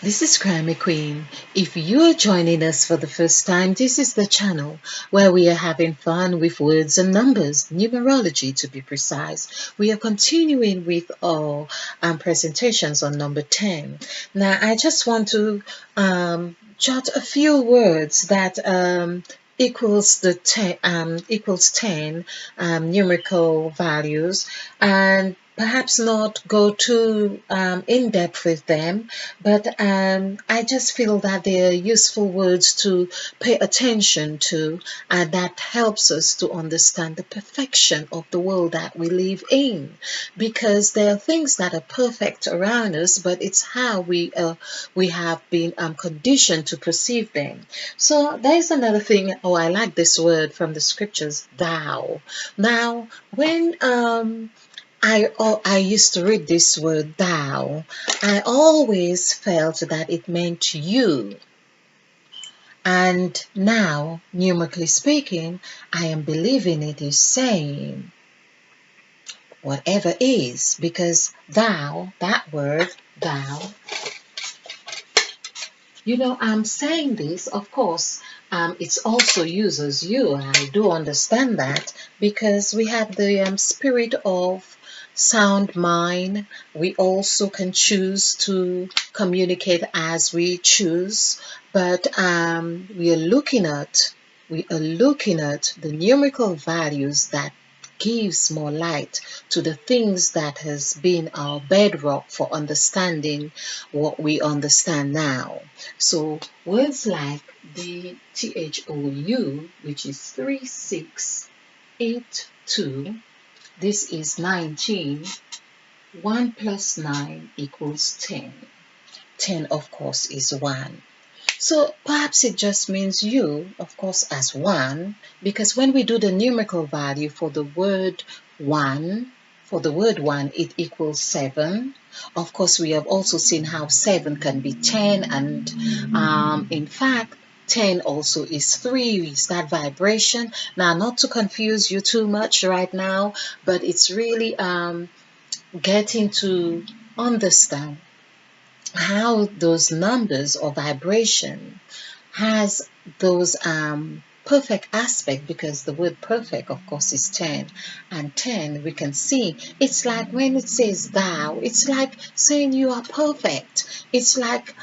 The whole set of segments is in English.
This is Grammy Queen. If you're joining us for the first time, this is the channel where we are having fun with words and numbers, numerology to be precise. We are continuing with our presentations on number 10. Now, I just want to jot a few words that equals the 10 equals 10 numerical values, and perhaps not go too in depth with them, but I just feel that they are useful words to pay attention to, and that helps us to understand the perfection of the world that we live in. Because there are things that are perfect around us, but it's how we have been conditioned to perceive them. So there's another thing. Oh, I like this word from the scriptures, thou. Now, when I used to read this word thou, I always felt that it meant you. And now, numerically speaking, I am believing it is saying whatever is, because thou, that word, thou, I'm saying this, of course, it's also uses you. I do understand that because we have the spirit of sound mind. We also can choose to communicate as we choose, but we are looking at the numerical values that gives more light to the things that has been our bedrock for understanding what we understand now. So words like the THOU, which is 3682, this is 19. 1 plus 9 equals 10. 10, of course, is 1. So perhaps it just means you, of course, as 1, because when we do the numerical value for the word 1, it equals 7. Of course, we have also seen how 7 can be 10, and in fact, 10 also is 3, is that vibration. Now, not to confuse you too much right now, but it's really getting to understand how those numbers or vibration has those perfect aspect, because the word perfect, of course, is 10, and 10 we can see it's like when it says thou, it's like saying you are perfect. It's like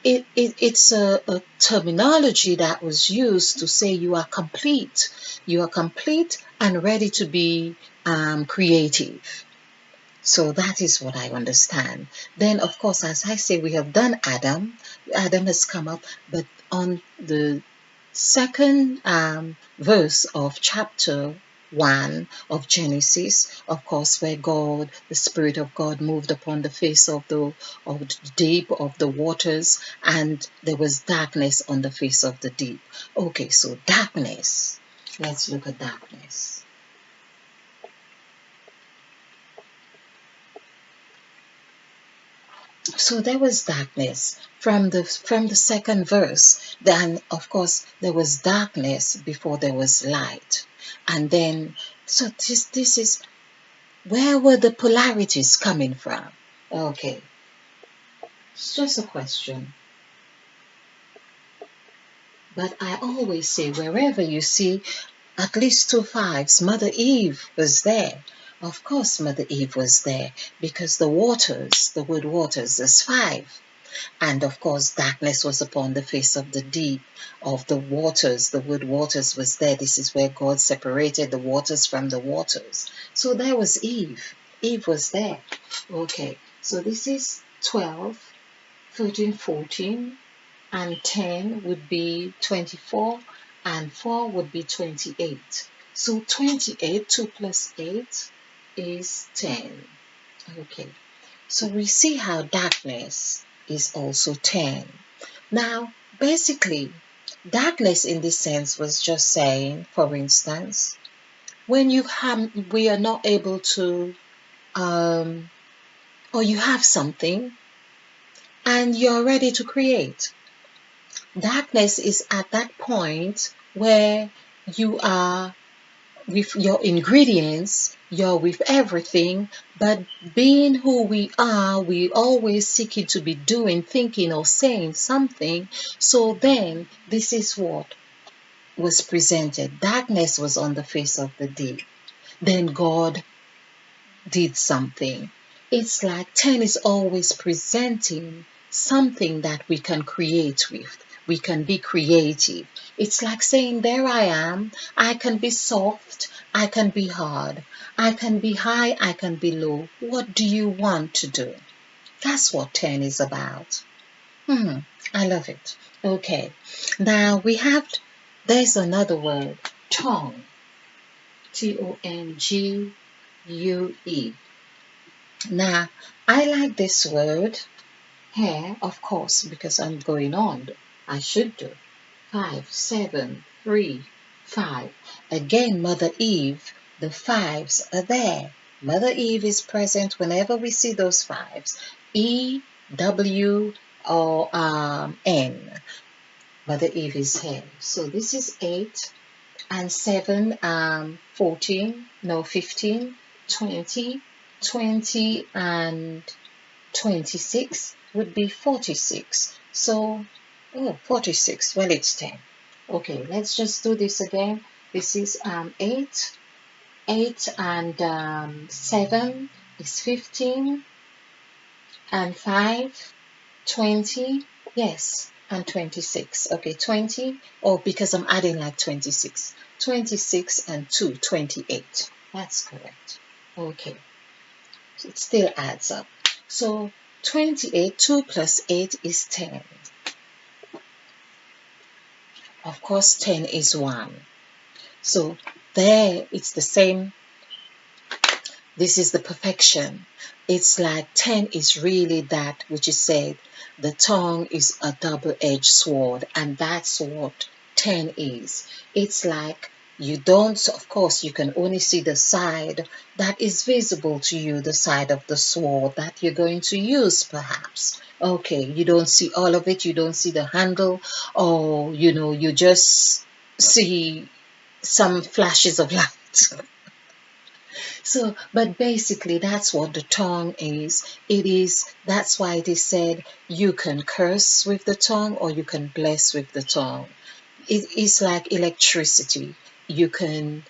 it's a terminology that was used to say you are complete. You are complete and ready to be creative. So that is what I understand. Then, of course, as I say, we have done Adam. Adam has come up, but on the second verse of chapter 1 of Genesis, of course, where God, the Spirit of God, moved upon the face of the deep, of the waters, and there was darkness on the face of the deep. Okay, so darkness. Let's look at darkness. So there was darkness from the second verse. Then of course there was darkness before there was light. And then so this is where were the polarities coming from? Okay. It's just a question. But I always say wherever you see at least 2 5s, Mother Eve was there. Of course, Mother Eve was there because the waters, the word waters, is 5. And of course, darkness was upon the face of the deep, of the waters. The word waters was there. This is where God separated the waters from the waters. So there was Eve. Eve was there. Okay, so this is 12, 13, 14, and 10 would be 24, and 4 would be 28. So 28, 2 plus 8 is 10. Okay, so we see how darkness is also 10. Now, basically, darkness in this sense was just saying, for instance, when we are not able to, or you have something and you're ready to create. Darkness is at that point where you are with your ingredients, you're with everything, but being who we are, we always seeking to be doing, thinking, or saying something. So then, this is what was presented. Darkness was on the face of the deep. Then God did something. It's like 10 is always presenting something that we can create with. We can be creative. It's like saying, there I am. I can be soft. I can be hard. I can be high. I can be low. What do you want to do? That's what 10 is about. I love it. Okay. Now there's another word, tongue. Tongue. Now, I like this word here, of course, because I'm going on. I should do. 5, 7, 3, 5. Again, Mother Eve, the fives are there. Mother Eve is present whenever we see those fives. E, W, or N. Mother Eve is here. So this is 8 and 7, 14, no, 15, 20, 20 and 26 would be 46. So, 46. Well, it's 10. Okay, let's just do this again. This is 8. 8 and 7 is 15. And 5, 20. Yes, and 26. Okay, 20. Oh, because I'm adding like 26. 26 and 2, 28. That's correct. Okay. So it still adds up. So 28, 2 plus 8 is 10. Of course, 10 is 1. So there it's the same. This is the perfection. It's like 10 is really that which is said. The tongue is a double-edged sword, and that's what 10 is. It's like you don't, of course, you can only see the side that is visible to you, the side of the sword that you're going to use, perhaps. Okay, you don't see all of it, you don't see the handle, or, you just see some flashes of light. So, but basically, that's what the tongue is. That's why it is said you can curse with the tongue or you can bless with the tongue. It is like electricity. You can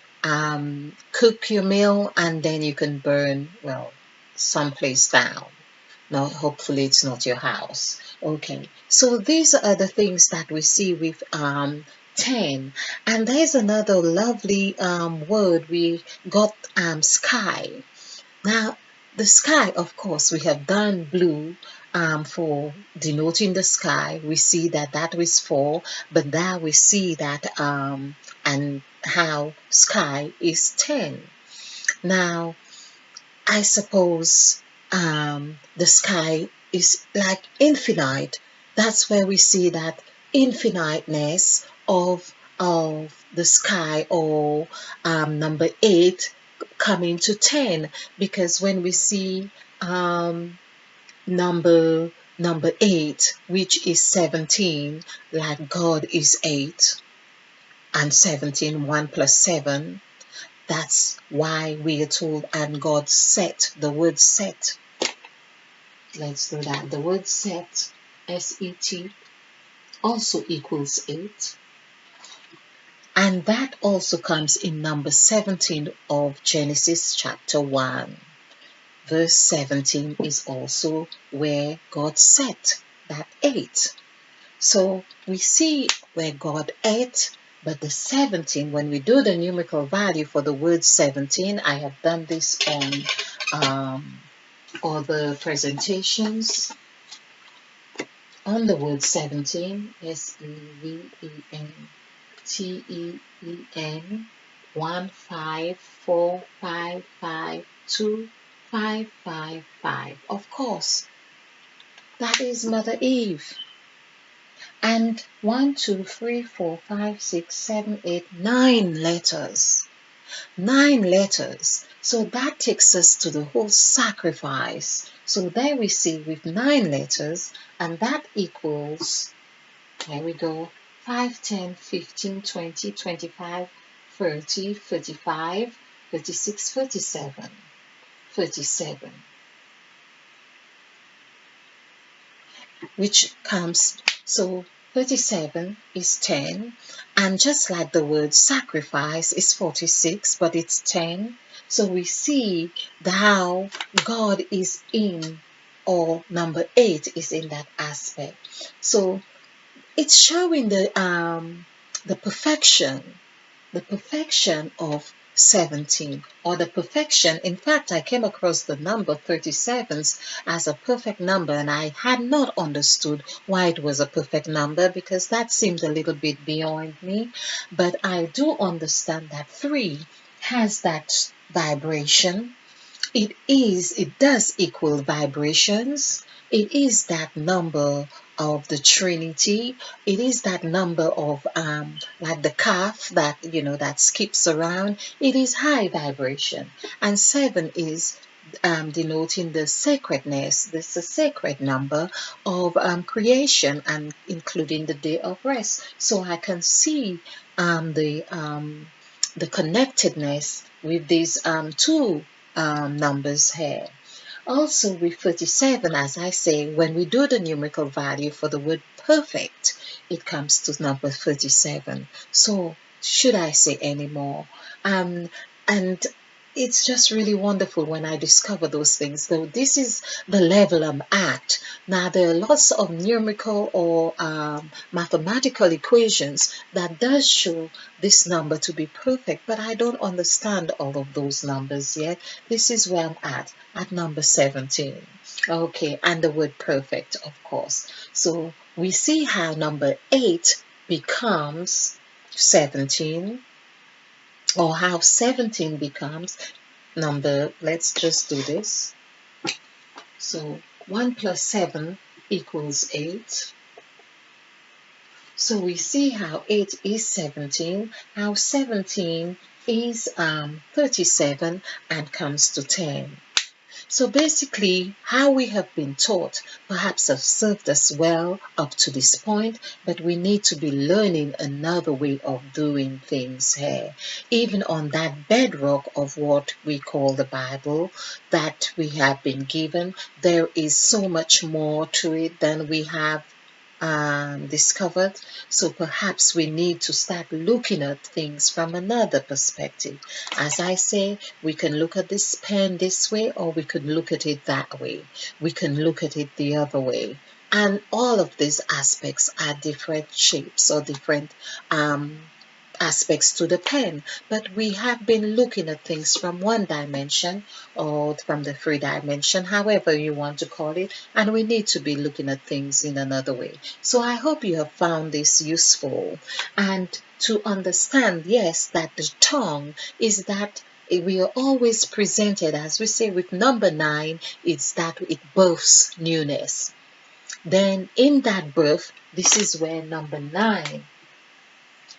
cook your meal and then you can burn, well, someplace down. Now, hopefully it's not your house. Okay, so these are the things that we see with 10. And there's another lovely word we got, sky. Now, the sky, of course, we have done blue for denoting the sky. We see that that was 4, but now we see that and how sky is 10. Now, I suppose the sky is like infinite. That's where we see that infiniteness of the sky, or number 8 coming to 10, because when we see number 8, which is 17, like God is 8 and 17, 1 plus 7. That's why we are told, and God set, the word set. Let's do that. The word set, S-E-T, also equals 8. And that also comes in number 17 of Genesis chapter 1. Verse 17 is also where God set that 8. So we see where God ate. But the 17, when we do the numerical value for the word 17, I have done this on other presentations. On the word 17, SEVENTEEN, 154552555. Of course, that is Mother Eve. And 1, 2, 3, 4, 5, 6, 7, 8, 9 letters. 9 letters. So that takes us to the whole sacrifice. So there we see with 9 letters, and that equals, there we go, 5, 10, 15, 20, 25, 30, 35, 36, 37, 37, which comes, so 37 is 10, and just like the word sacrifice is 46, but it's 10. So we see how God is in, or number 8 is in that aspect. So it's showing the perfection of 17, or the perfection. In fact, I came across the number 37 as a perfect number, and I had not understood why it was a perfect number, because that seemed a little bit beyond me. But I do understand that 3 has that vibration. It does equal vibrations. It is that number of the Trinity. It is that number of like the calf that that skips around. It is high vibration. And 7 is denoting the sacredness. This is a sacred number of creation, and including the day of rest. So I can see the connectedness with these two numbers here. Also with 37, as I say, when we do the numerical value for the word perfect, it comes to number 37. So should I say any more? And it's just really wonderful when I discover those things. So this is the level I'm at. Now there are lots of numerical or mathematical equations that does show this number to be perfect, but I don't understand all of those numbers yet. This is where I'm at number 17. Okay, and the word perfect, of course. So we see how number 8 becomes 17, or how 17 becomes number, let's just do this. So 1 plus 7 equals 8. So we see how 8 is 17, how 17 is 37 and comes to 10. So basically, how we have been taught perhaps have served us well up to this point, but we need to be learning another way of doing things here. Even on that bedrock of what we call the Bible that we have been given, there is so much more to it than we have discovered. So perhaps we need to start looking at things from another perspective. As I say, we can look at this pen this way, or we could look at it that way. We can look at it the other way. And all of these aspects are different shapes or different aspects to the pen, but we have been looking at things from one dimension, or from the three dimension, however you want to call it, and we need to be looking at things in another way. So I hope you have found this useful, and to understand, yes, that the tongue is that we are always presented, as we say with number 9, it's that it births newness. Then in that birth, this is where number 9,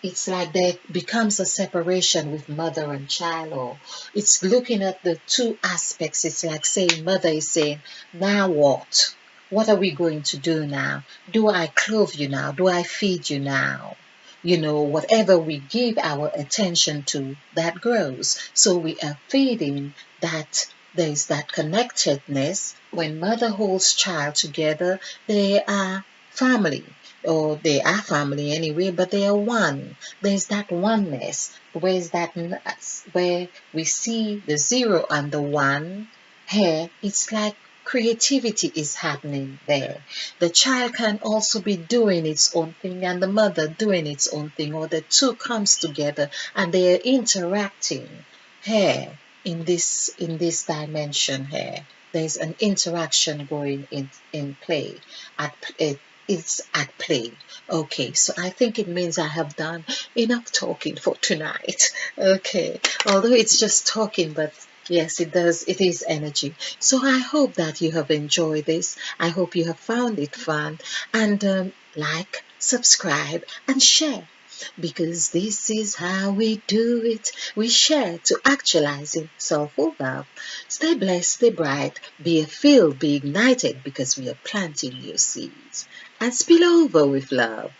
it's like there becomes a separation with mother and child, or it's looking at the two aspects. It's like saying, mother is saying, now what? What are we going to do now? Do I clothe you now? Do I feed you now? Whatever we give our attention to, that grows. So we are feeding that. There's that connectedness. When mother holds child together, they are family, or they are family anyway, but they are one. There's that oneness. Where we see the 0 and the 1 here, it's like creativity is happening there. The child can also be doing its own thing, and the mother doing its own thing, or the two comes together and they are interacting here in this dimension here. There's an interaction going in play. It's at play. Okay, so I think it means I have done enough talking for tonight. Okay, although it's just talking, but yes, it does. It is energy. So I hope that you have enjoyed this. I hope you have found it fun. And like, subscribe, and share. Because this is how we do it. We share to actualizing soulful love. Stay blessed, stay bright, be filled, be ignited, because we are planting your seeds. And spill over with love.